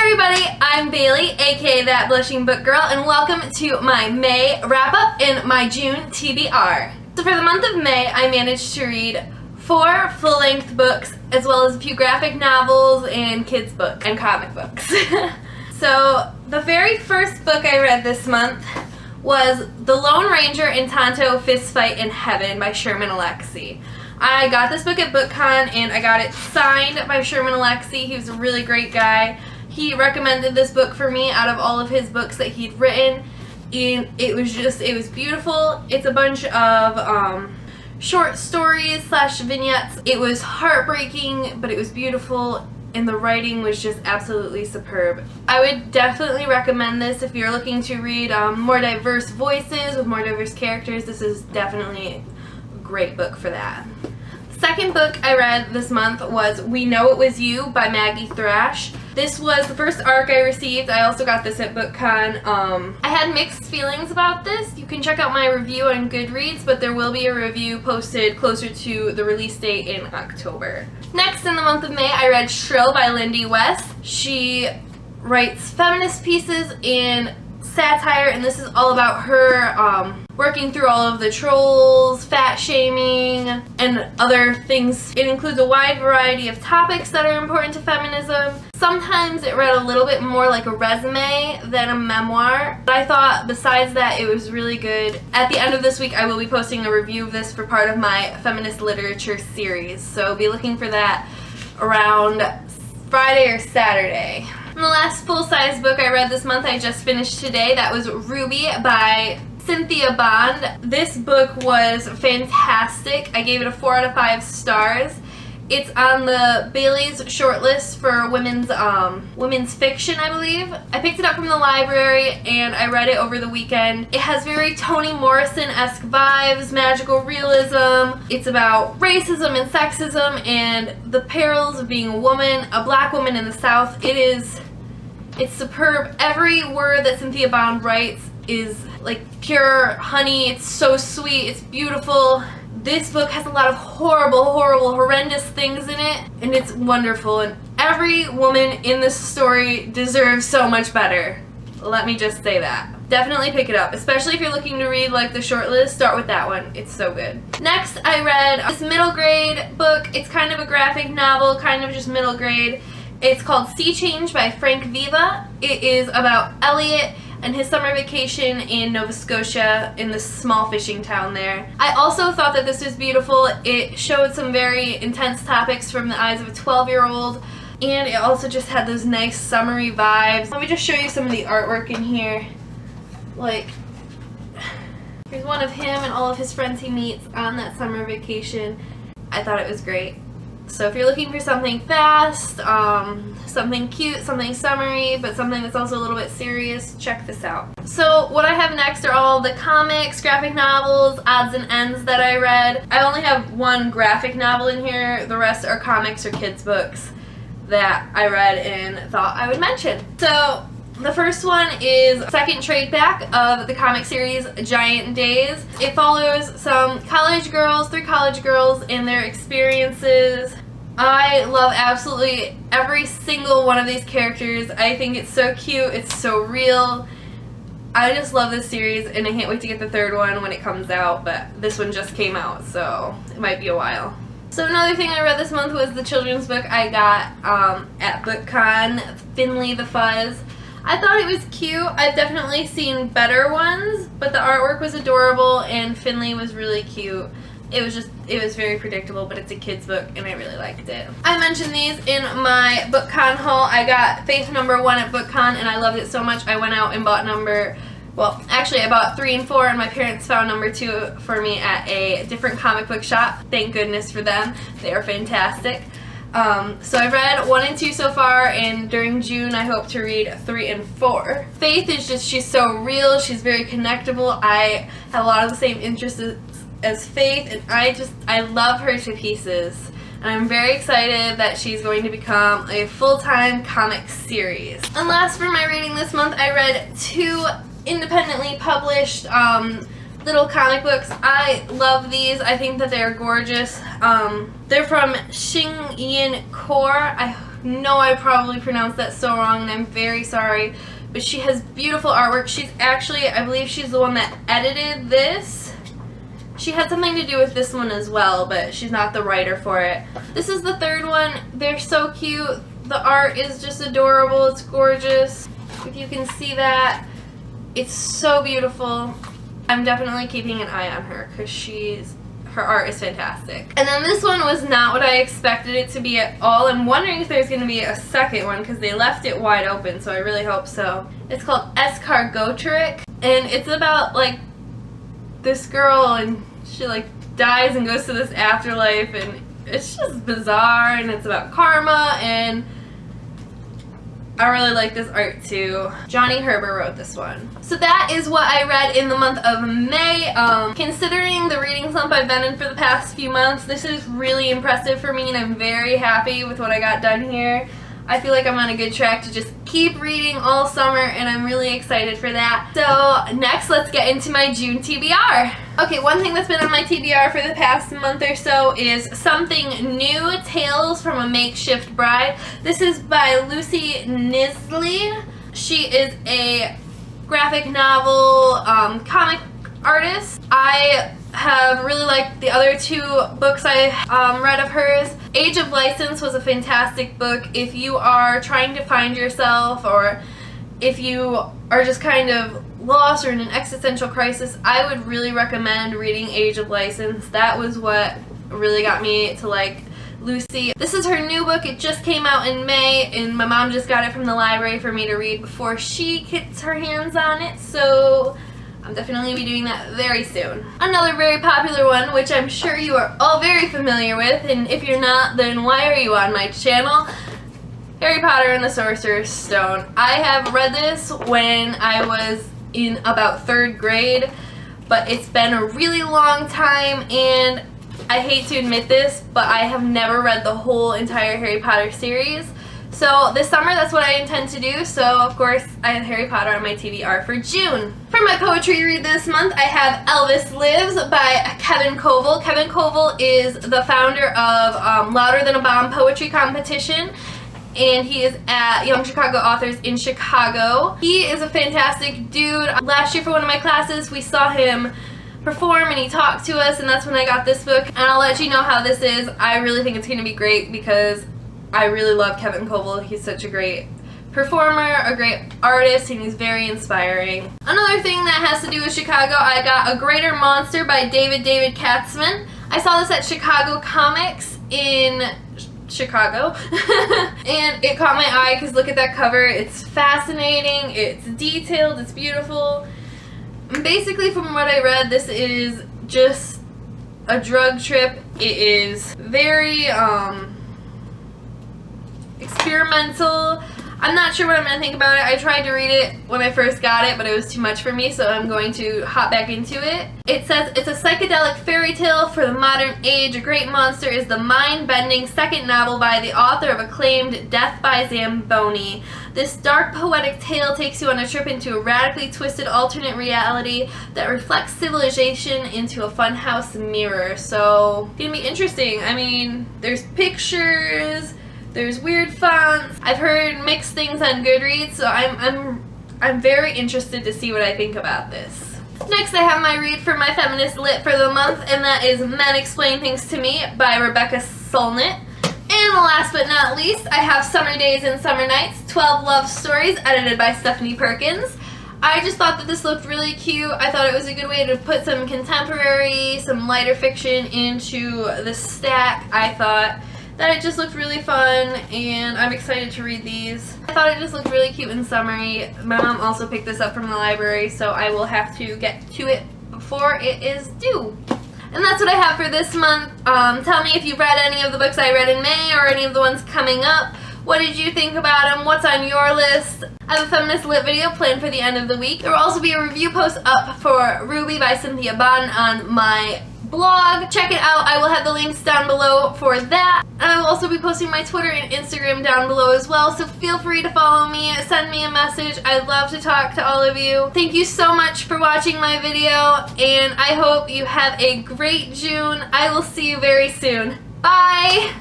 everybody, I'm Bailey, aka That Blushing Book Girl, and welcome to my May wrap up and my June TBR. So for the month of May, I managed to read 4 full-length books, as well as a few graphic novels and kids' books and comic books. So the very first book I read this month was The Lone Ranger and Tonto Fist Fight in Heaven by Sherman Alexie. I got this book at BookCon and I got it signed by Sherman Alexie. He was a really great guy. He recommended this book for me out of all of his books that he'd written, and it was beautiful. It's a bunch of short stories / vignettes. It was heartbreaking, but it was beautiful, and the writing was just absolutely superb. I would definitely recommend this if you're looking to read more diverse voices with more diverse characters. This is definitely a great book for that. The second book I read this month was We Know It Was You by Maggie Thrash. This was the first arc I received. I also got this at BookCon. I had mixed feelings about this. You can check out my review on Goodreads, but there will be a review posted closer to the release date in October. Next, in the month of May, I read Shrill by Lindy West. She writes feminist pieces and satire, and this is all about her working through all of the trolls, fat shaming, and other things. It includes a wide variety of topics that are important to feminism. Sometimes it read a little bit more like a resume than a memoir, but I thought besides that it was really good. At the end of this week, I will be posting a review of this for part of my feminist literature series, so be looking for that around Friday or Saturday. And the last full-size book I read this month I just finished today. That was Ruby by Cynthia Bond. This book was fantastic. I gave it a 4 out of 5 stars. It's on the Bailey's shortlist for women's fiction, I believe. I picked it up from the library and I read it over the weekend. It has very Toni Morrison-esque vibes, magical realism. It's about racism and sexism and the perils of being a woman, a black woman in the South. It's superb. Every word that Cynthia Bond writes is like pure honey. It's so sweet. It's beautiful. This book has a lot of horrible, horrendous things in it, and it's wonderful, and every woman in this story deserves so much better. Let me just say that. Definitely pick it up, especially if you're looking to read like the short list. Start with that one. It's so good. Next, I read this middle grade book. It's kind of a graphic novel, kind of just middle grade. It's called Sea Change by Frank Viva. It is about Elliot and his summer vacation in Nova Scotia in this small fishing town there. I also thought that this was beautiful. It showed some very intense topics from the eyes of a 12-year-old, and it also just had those nice summery vibes. Let me just show you some of the artwork in here. Like, here's one of him and all of his friends he meets on that summer vacation. I thought it was great. So if you're looking for something fast, something cute, something summery, but something that's also a little bit serious, check this out. So what I have next are all the comics, graphic novels, odds and ends that I read. I only have one graphic novel in here. The rest are comics or kids' books that I read and thought I would mention. So the first one is second trade back of the comic series Giant Days. It follows some college girls, 3 college girls, and their experiences. I love absolutely every single one of these characters. I think it's so cute, it's so real. I just love this series and I can't wait to get the 3rd one when it comes out, but this one just came out, so it might be a while. So another thing I read this month was the children's book I got at BookCon, Finley the Fuzz. I thought it was cute. I've definitely seen better ones, but the artwork was adorable and Finley was really cute. It was very predictable, but it's a kid's book and I really liked it. I mentioned these in my BookCon haul. I got Faith number 1 at BookCon and I loved it so much I went out and bought I bought 3 and 4 and my parents found number 2 for me at a different comic book shop. Thank goodness for them. They are fantastic. So I've read 1 and 2 so far, and during June I hope to read 3 and 4. Faith is she's so real, she's very connectable. I have a lot of the same interests as Faith, and I love her to pieces. And I'm very excited that she's going to become a full-time comic series. And last for my reading this month, I read 2 independently published little comic books. I love these. I think that they're gorgeous. They're from Xing Yin Core. I know I probably pronounced that so wrong, and I'm very sorry, but she has beautiful artwork. She's actually, I believe she's the one that edited this. She had something to do with this one as well, but she's not the writer for it. This is the third one. They're so cute. The art is just adorable. It's gorgeous. If you can see that, it's so beautiful. I'm definitely keeping an eye on her because her art is fantastic. And then this one was not what I expected it to be at all. I'm wondering if there's going to be a second one because they left it wide open, so I really hope so. It's called Escargotrick, and it's about like this girl, and she like dies and goes to this afterlife, and it's just bizarre, and it's about karma, and I really like this art too. Johnny Herber wrote this one. So that is what I read in the month of May. Considering the reading slump I've been in for the past few months, this is really impressive for me, and I'm very happy with what I got done here. I feel like I'm on a good track to just keep reading all summer, and I'm really excited for that. So next, let's get into my June TBR. Okay, one thing that's been on my TBR for the past month or so is Something New, Tales from a Makeshift Bride. This is by Lucy Nisley. She is a graphic novel comic artist. I have really liked the other two books I read of hers. Age of License was a fantastic book. If you are trying to find yourself, or if you are just kind of lost or in an existential crisis, I would really recommend reading Age of License. That was what really got me to like Lucy. This is her new book. It just came out in May, and my mom just got it from the library for me to read before she gets her hands on it, so I'm definitely going to be doing that very soon. Another very popular one, which I'm sure you are all very familiar with, and if you're not, then why are you on my channel? Harry Potter and the Sorcerer's Stone. I have read this when I was in about 3rd grade, but it's been a really long time, and I hate to admit this, but I have never read the whole entire Harry Potter series. So this summer, that's what I intend to do. So of course, I have Harry Potter on my TBR for June. For my poetry read this month, I have Elvis Lives by Kevin Coval. Kevin Coval is the founder of Louder Than a Bomb poetry competition, and he is at Young Chicago Authors in Chicago. He is a fantastic dude. Last year for one of my classes, we saw him perform, and he talked to us, and that's when I got this book. And I'll let you know how this is. I really think it's going to be great because I really love Kevin Coval. He's such a great performer, a great artist, and he's very inspiring. Another thing that has to do with Chicago, I got A Greater Monster by David Katzman. I saw this at Chicago Comics in Chicago, and it caught my eye because look at that cover. It's fascinating, it's detailed, it's beautiful. Basically, from what I read, this is just a drug trip. It is very experimental. I'm not sure what I'm going to think about it. I tried to read it when I first got it, but it was too much for me, so I'm going to hop back into it. It says, it's a psychedelic fairy tale for the modern age. A Great Monster is the mind-bending second novel by the author of acclaimed Death by Zamboni. This dark poetic tale takes you on a trip into a radically twisted alternate reality that reflects civilization into a funhouse mirror. So, it's going to be interesting. I mean, there's pictures, there's weird fonts. I've heard mixed things on Goodreads, so I'm very interested to see what I think about this. Next, I have my read for my feminist lit for the month, and that is Men Explain Things to Me by Rebecca Solnit. And last but not least, I have Summer Days and Summer Nights, 12 Love Stories, edited by Stephanie Perkins. I just thought that this looked really cute. I thought it was a good way to put some contemporary, some lighter fiction into the stack. I thought that it just looked really fun, and I'm excited to read these. I thought it just looked really cute and summery. My mom also picked this up from the library, so I will have to get to it before it is due. And that's what I have for this month. Tell me if you've read any of the books I read in May or any of the ones coming up. What did you think about them? What's on your list? I have a feminist lit video planned for the end of the week. There will also be a review post up for Ruby by Cynthia Bonn on my blog. Check it out. I will have the links down below for that. And I will also be posting my Twitter and Instagram down below as well, so feel free to follow me, send me a message. I'd love to talk to all of you. Thank you so much for watching my video, and I hope you have a great June. I will see you very soon. Bye!